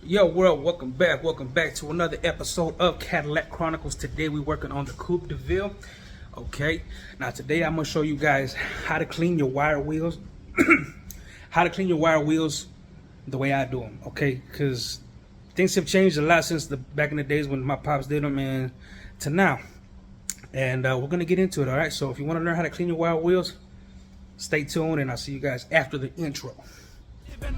Yo, world, welcome back to another episode of Cadillac Chronicles. Today we're working on the Coupe de Ville. Okay, now today I'm gonna show you guys how to clean your wire wheels. How to clean your wire wheels the way I do them. Okay, because things have changed a lot since back in the days when my pops did them and to now. And we're gonna get into it. All right, so if you want to learn how to clean your wire wheels, stay tuned, and I'll see you guys after the intro.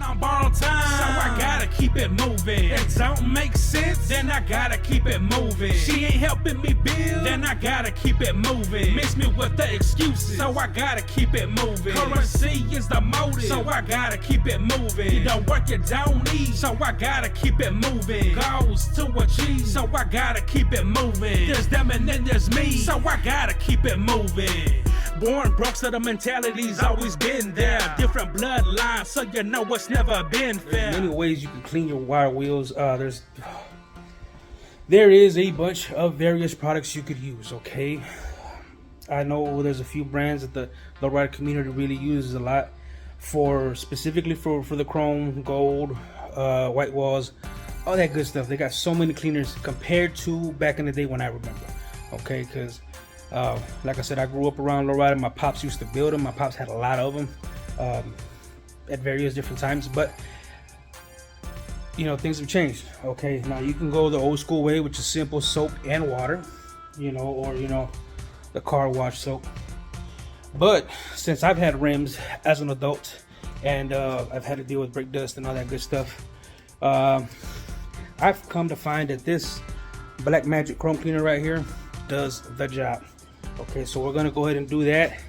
On borrowed time, so I gotta keep it moving. That don't make sense, then I gotta keep it moving. She ain't helping me build, then I gotta keep it moving. Miss me with the excuses, so I gotta keep it moving. Currency is the motive, so I gotta keep it moving. You don't work, you don't need, so I gotta keep it moving. Goals to achieve, so I gotta keep it moving. There's them and then there's me, so I gotta keep it moving. Born broke, so the mentality's always been there. Different bloodlines, so you know it's never been fair. There's many ways you can clean your wire wheels. There is a bunch of various products you could use. Okay, I know there's a few brands that the lowrider community really uses a lot specifically for the chrome, gold, white walls, all that good stuff. They got so many cleaners compared to back in the day when I remember. Okay, because like I said, I grew up around lowrider. My pops used to build them. My pops had a lot of them at various different times, but you know, things have changed. Okay, now you can go the old school way, which is simple soap and water, or the car wash soap. But since I've had rims as an adult and I've had to deal with brake dust and all that good stuff, I've come to find that this Black Magic Chrome Cleaner right here does the job. Okay, so we're gonna go ahead and do that,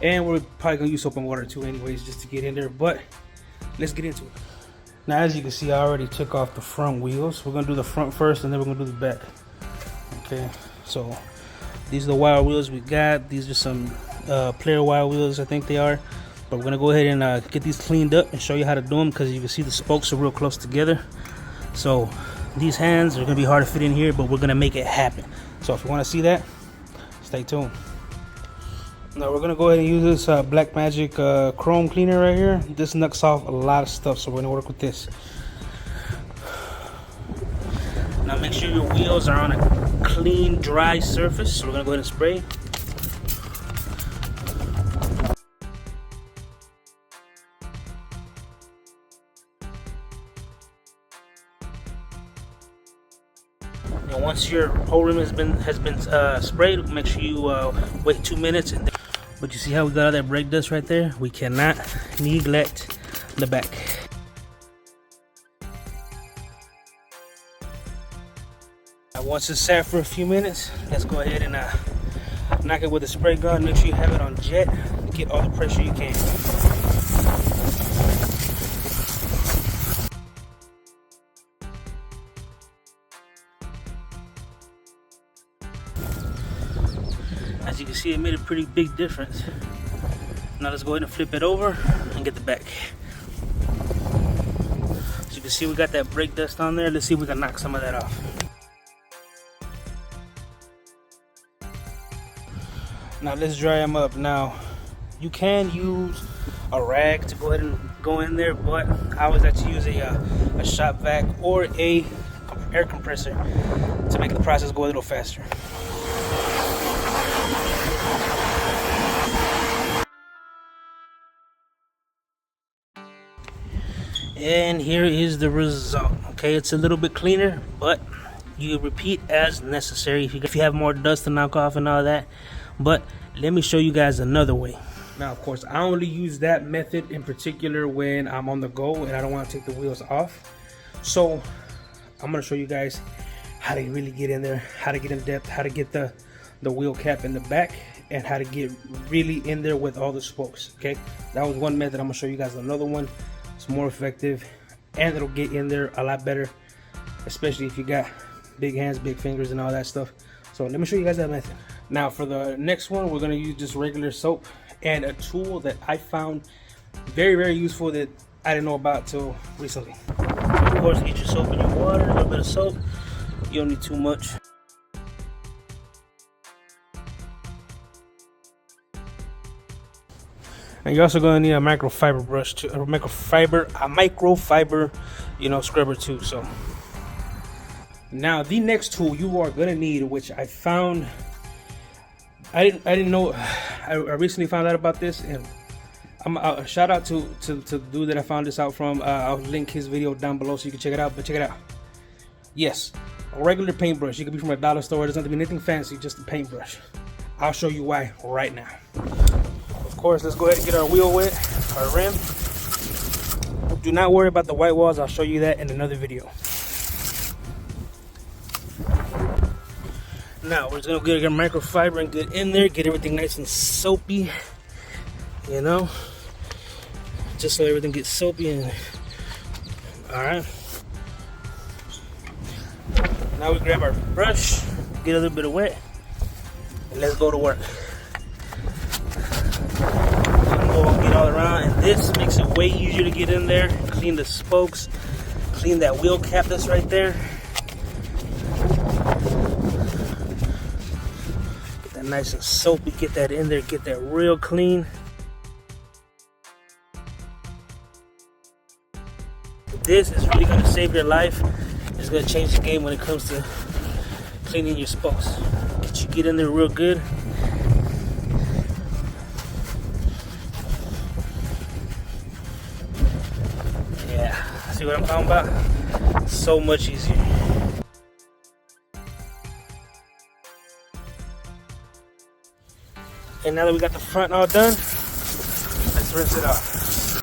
and we're probably gonna use soap and water too anyways, just to get in there. But let's get into it. Now, as you can see, I already took off the front wheels. We're gonna do the front first, and then we're gonna do the back. Okay, so these are the wire wheels we got. These are some player wire wheels, I think they are. But we're gonna go ahead and get these cleaned up and show you how to do them, because you can see the spokes are real close together. So these hands are gonna be hard to fit in here, but we're gonna make it happen. So if you want to see that, stay tuned. Now we're gonna go ahead and use this Black Magic Chrome Cleaner right here. This knocks off a lot of stuff, so we're gonna work with this. Now make sure your wheels are on a clean, dry surface. So we're gonna go ahead and spray. And once your whole rim has been sprayed, make sure you wait 2 minutes. But you see how we got all that brake dust right there? We cannot neglect the back. Now, once it's sat for a few minutes, let's go ahead and knock it with a spray gun. Make sure you have it on jet. Get all the pressure you can. As you can see, it made a pretty big difference. Now let's go ahead and flip it over and get the back. As you can see, we got that brake dust on there. Let's see if we can knock some of that off. Now let's dry them up. Now you can use a rag to go ahead and go in there, but I always like to use a shop vac or a air compressor to make the process go a little faster. And here is the result. Okay, it's a little bit cleaner, but you repeat as necessary if you have more dust to knock off and all that. But let me show you guys another way. Now, of course, I only use that method in particular when I'm on the go and I don't want to take the wheels off. So I'm going to show you guys how to really get in there, how to get in depth, how to get the wheel cap in the back, and how to get really in there with all the spokes. Okay, that was one method. I'm going to show you guys another one. It's more effective, and it'll get in there a lot better, especially if you got big hands, big fingers, and all that stuff. So let me show you guys that method. Now for the next one, we're going to use just regular soap and a tool that I found very, very useful that I didn't know about till recently. So of course, get your soap and your water, a little bit of soap. You don't need too much. And you're also going to need a microfiber brush, a microfiber scrubber too. So now the next tool you are gonna need, which I found, I didn't know. I recently found out about this, and I'm shout out to the dude that I found this out from. I'll link his video down below so you can check it out. But check it out. Yes, a regular paintbrush. It could be from a dollar store. It doesn't have to be anything fancy, just a paintbrush. I'll show you why right now. Of course, let's go ahead and get our wheel wet, our rim. Do not worry about the white walls. I'll show you that in another video. Now we're just gonna get our microfiber and get in there, get everything nice and soapy, just so everything gets soapy. And all right, now we grab our brush, get a little bit of wet, and let's go to work. Get all around, and this makes it way easier to get in there, clean the spokes, clean that wheel cap that's right there. Get that nice and soapy, get that in there, get that real clean. This is really going to save your life. It's going to change the game when it comes to cleaning your spokes. Get in there real good. See what I'm talking about? So much easier. And now that we got the front all done, let's rinse it off.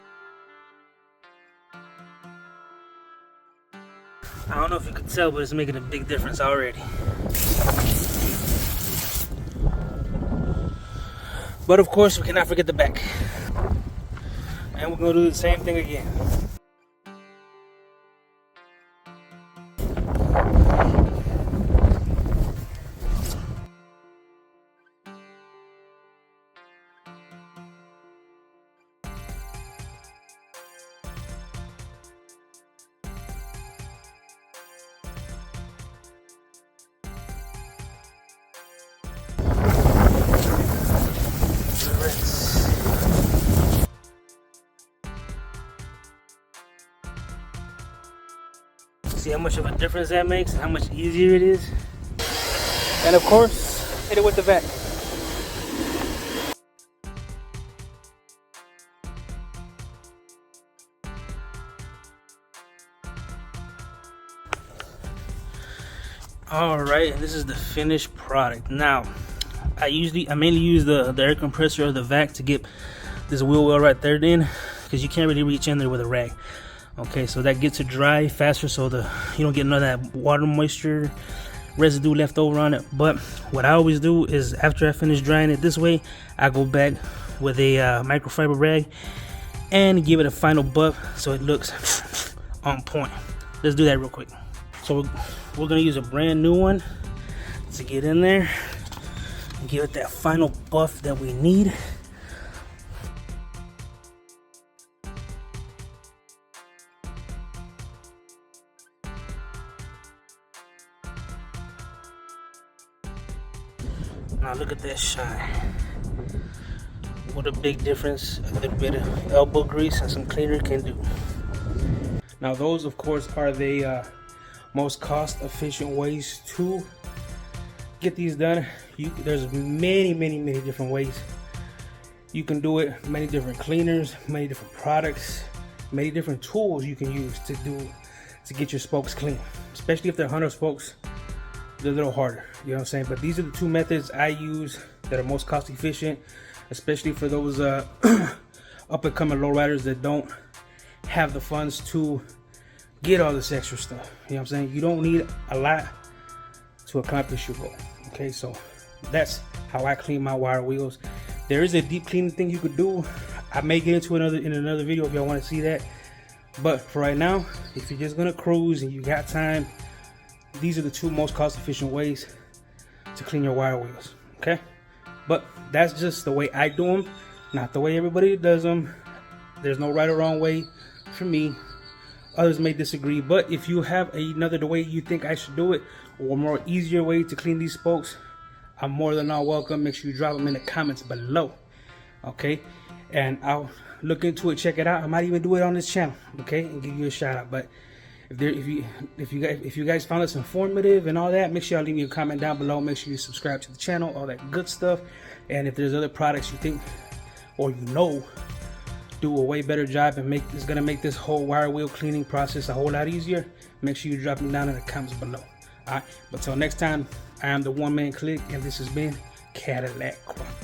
I don't know if you can tell, but it's making a big difference already. But of course, we cannot forget the back. And we're gonna do the same thing again. See how much of a difference that makes and how much easier it is. And of course, hit it with the vac. All right, and this is the finished product. Now, I mainly use the air compressor or the vac to get this wheel well right there in, because you can't really reach in there with a rag. Okay, so that gets it dry faster, so you don't get none of that water moisture residue left over on it. But what I always do is after I finish drying it this way, I go back with a microfiber rag and give it a final buff so it looks on point. Let's do that real quick. So we're gonna use a brand new one to get in there and give it that final buff that we need. Now look at that shine. What a big difference a little bit of elbow grease and some cleaner can do. Now those of course are the most cost efficient ways to get these done. There's many different ways you can do it. Many different cleaners, many different products, many different tools you can use to get your spokes clean. Especially if they're 100 spokes, they're a little harder, you know what I'm saying? But these are the two methods I use that are most cost efficient, especially for those up and coming lowriders that don't have the funds to get all this extra stuff. You know what I'm saying? You don't need a lot to accomplish your goal. Okay, so that's how I clean my wire wheels. There is a deep cleaning thing you could do. I may get into in another video if y'all want to see that. But for right now, if you're just gonna cruise and you got time, these are the two most cost-efficient ways to clean your wire wheels. Okay, but that's just the way I do them, not the way everybody does them. There's no right or wrong way for me. Others may disagree, but if you have another way you think I should do it, or a more easier way to clean these spokes, I'm more than all welcome. Make sure you drop them in the comments below. Okay, and I'll look into it, check it out. I might even do it on this channel, okay, and give you a shout out. But If you guys found this informative and all that, make sure y'all leave me a comment down below. Make sure you subscribe to the channel, all that good stuff. And if there's other products you think or do a way better job and is gonna make this whole wire wheel cleaning process a whole lot easier, make sure you drop them down in the comments below. Alright, but till next time, I am the One Man Click, and this has been Cadillac Chronicles.